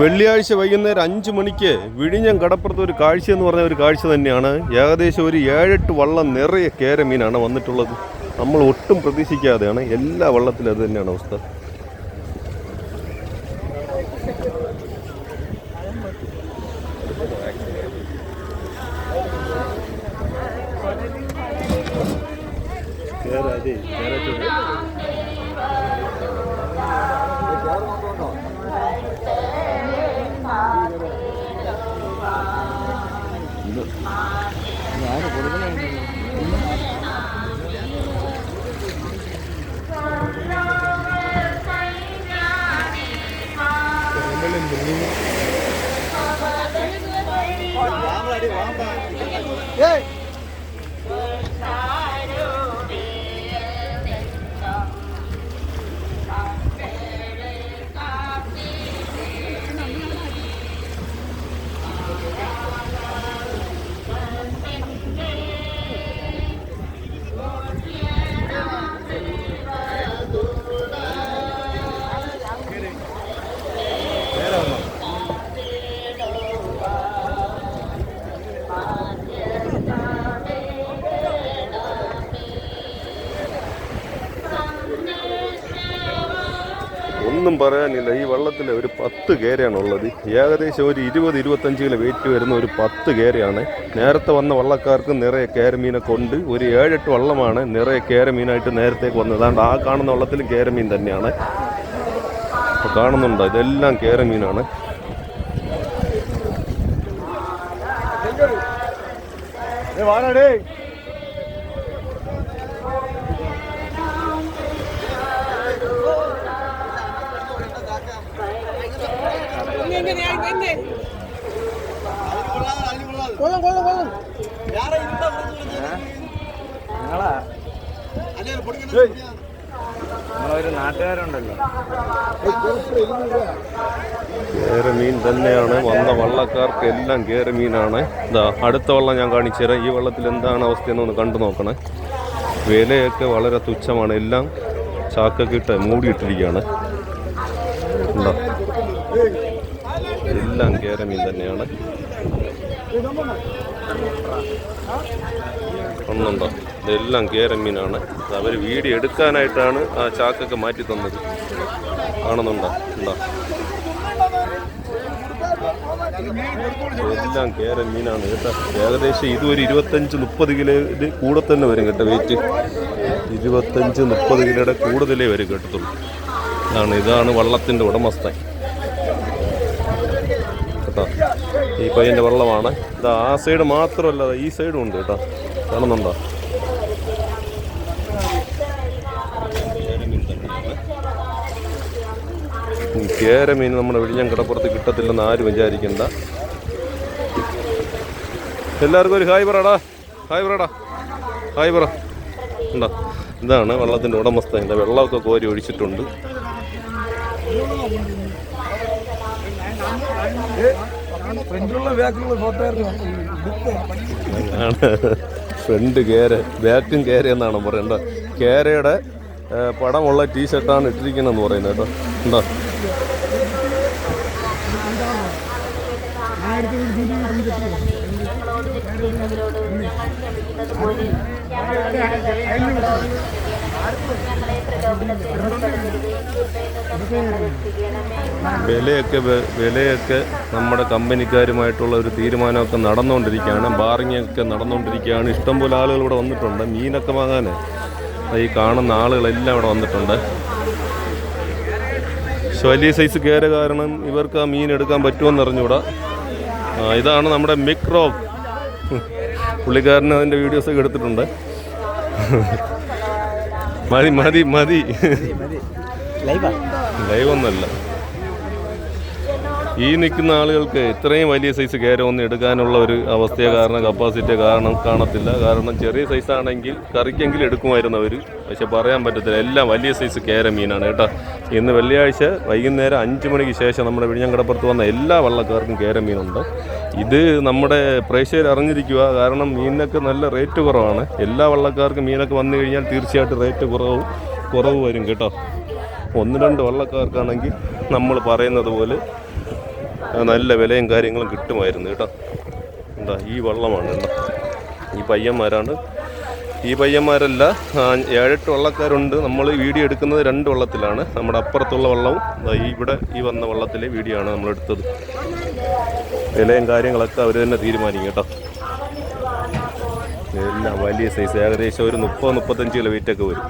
വെള്ളിയാഴ്ച വൈകുന്നേരം 5 മണിക്ക് വിഴിഞ്ഞം കടപ്പുറത്ത് ഒരു കാഴ്ച എന്ന് പറഞ്ഞ ഒരു കാഴ്ച തന്നെയാണ്. ഏകദേശം ഒരു 7-8 വള്ളം നിറയെ കേരമീനാണ് വന്നിട്ടുള്ളത്. നമ്മൾ ഒട്ടും പ്രതീക്ഷിക്കാതെയാണ്. എല്ലാ വള്ളത്തിലും അത് തന്നെയാണ് അവസ്ഥ. ഒന്നും പറയാനില്ല. ഈ വള്ളത്തിൽ ഒരു 10 കേരയാണുള്ളത്. ഏകദേശം ഒരു 20-25 കിലോ വെയിറ്റ് വരുന്ന ഒരു 10 കേരയാണ്. നേരത്തെ വന്ന വള്ളക്കാർക്ക് നിറയെ കേരമീനെ കൊണ്ട് ഒരു 7-8 വള്ളമാണ് നിറയെ കേരമീനായിട്ട് നേരത്തേക്ക് വന്നത്. അതുകൊണ്ട് ആ കാണുന്ന വള്ളത്തിലും കേരമീൻ തന്നെയാണ്. അപ്പോൾ കാണുന്നുണ്ടോ, ഇതെല്ലാം കേരമീനാണ്. ഒരു നാട്ടുകാരുണ്ടല്ലോ, കേരമീൻ തന്നെയാണ്. വന്ന വള്ളക്കാർക്ക് എല്ലാം കേരമീനാണ്. ഇതാ അടുത്ത വള്ളം ഞാൻ കാണിച്ചു തരാം. ഈ വള്ളത്തിൽ എന്താണ് അവസ്ഥയെന്നൊന്ന് കണ്ടു നോക്കണേ. വിലയൊക്കെ വളരെ തുച്ഛമാണ്. എല്ലാം ചാക്കൊക്കെ ഇട്ട് മൂടിയിട്ടിരിക്കുകയാണ്. ഉണ്ടോ, എല്ലാം കേരമീൻ തന്നെയാണ്. ഒന്നുണ്ടോ, ഇതെല്ലാം കേരമീനാണ്. അവർ വീഡിയോ എടുക്കാനായിട്ടാണ് ആ ചാക്കൊക്കെ മാറ്റി തന്നത്. കാണുന്നുണ്ടോ, ഉണ്ടോ, എല്ലാം കേരമീനാണ് കേട്ടോ. ഏകദേശം ഇതൊരു 25-30 കിലോ കൂടെ തന്നെ വരും കേട്ടോ. വെയിറ്റ് 25-30 കിലോയുടെ കൂടുതലേ വരും കേട്ടത്തുള്ളൂ. ഇതാണ് വള്ളത്തിൻ്റെ ഉടമസ്ഥൻ കേട്ടോ. ഈ പയ്യൻ്റെ വള്ളമാണ്. ഇതാ ആ സൈഡ് മാത്രമല്ല, ഈ സൈഡും ഉണ്ട് കേട്ടോ. കാണുന്നുണ്ടോ, കേരമീൻ നമ്മുടെ വിഴിഞ്ഞം കടപ്പുറത്ത് കിട്ടത്തില്ലെന്ന് ആരും വിചാരിക്കണ്ട. എല്ലാവർക്കും ഒരു ഹായ് പറടാ, ഹായ് പറടാ, ഹായ് പറ. ഉണ്ടോ, ഇതാണ് വള്ളത്തിൻ്റെ ഉടമസ്ഥ. ഇതിൻ്റെ വെള്ളമൊക്കെ കോരി ഒഴിച്ചിട്ടുണ്ട്. ഫ്രണ്ട് കേര, ബാക്കും കേര എന്നാണ് പറയേണ്ടത്. കേരയുടെ പടമുള്ള ടീഷർട്ടാണ് ഇട്ടിരിക്കണമെന്ന് പറയുന്നത് കേട്ടോ. ഉണ്ടോ, വിലയൊക്കെ നമ്മുടെ കമ്പനിക്കാരുമായിട്ടുള്ള ഒരു തീരുമാനമൊക്കെ നടന്നുകൊണ്ടിരിക്കുകയാണ്. ബാറിങ്ങൊക്കെ നടന്നുകൊണ്ടിരിക്കുകയാണ്. ഇഷ്ടംപോലെ ആളുകൾ ഇവിടെ വന്നിട്ടുണ്ട് മീനൊക്കെ വാങ്ങാൻ. ഈ കാണുന്ന ആളുകളെല്ലാം ഇവിടെ വന്നിട്ടുണ്ട്. വലിയ സൈസ് കേര കാരണം ഇവർക്ക് ആ മീൻ എടുക്കാൻ പറ്റുമെന്ന് അറിഞ്ഞൂടാ. ഇതാണ് നമ്മുടെ മിക്രോ. പുള്ളിക്കാരന് അതിൻ്റെ വീഡിയോസൊക്കെ എടുത്തിട്ടുണ്ട്. മതി മതി മതി, ലൈവ് ഒന്നല്ല. ഈ നിൽക്കുന്ന ആളുകൾക്ക് ഇത്രയും വലിയ സൈസ് കേര ഒന്നും എടുക്കാനുള്ള ഒരു അവസ്ഥയെ കാരണം കപ്പാസിറ്റി കാണത്തില്ല. കാരണം ചെറിയ സൈസാണെങ്കിൽ കറിക്കെങ്കിലും എടുക്കുമായിരുന്നു അവർ. പക്ഷെ പറയാൻ പറ്റത്തില്ല. എല്ലാം വലിയ സൈസ് കേര മീനാണ് കേട്ടോ. ഇന്ന് വെള്ളിയാഴ്ച വൈകുന്നേരം 5 മണിക്ക് ശേഷം നമ്മുടെ വിഴിഞ്ഞം കടപ്പുറത്ത് വന്ന എല്ലാ വള്ളക്കാർക്കും കേര മീനുണ്ട്. ഇത് നമ്മുടെ പ്രേക്ഷകർ അറിഞ്ഞിരിക്കുക. കാരണം മീനിനൊക്കെ നല്ല റേറ്റ് കുറവാണ്. എല്ലാ വള്ളക്കാർക്കും മീനൊക്കെ വന്നു കഴിഞ്ഞാൽ തീർച്ചയായിട്ടും റേറ്റ് കുറവ് വരും കേട്ടോ. 1-2 വള്ളക്കാർക്കാണെങ്കിൽ നമ്മൾ പറയുന്നത് പോലെ നല്ല വിലയും കാര്യങ്ങളും കിട്ടുമായിരുന്നു കേട്ടോ. എന്താ ഈ വള്ളമാണ് കേട്ടോ. ഈ പയ്യന്മാരാണ്. ഈ പയ്യന്മാരല്ല, 7-8 വള്ളക്കാരുണ്ട്. നമ്മൾ വീഡിയോ എടുക്കുന്നത് 2 വള്ളത്തിലാണ്. നമ്മുടെ അപ്പുറത്തുള്ള വള്ളവും ഇവിടെ ഈ വന്ന വള്ളത്തിലെ വീഡിയോ ആണ് നമ്മളെടുത്തത്. വിലയും കാര്യങ്ങളൊക്കെ അവർ തന്നെ തീരുമാനിക്കും കേട്ടോ. എല്ലാം വലിയ സൈസ്, ഏകദേശം ഒരു 30-35 കിലോ വെയിറ്റൊക്കെ വരും.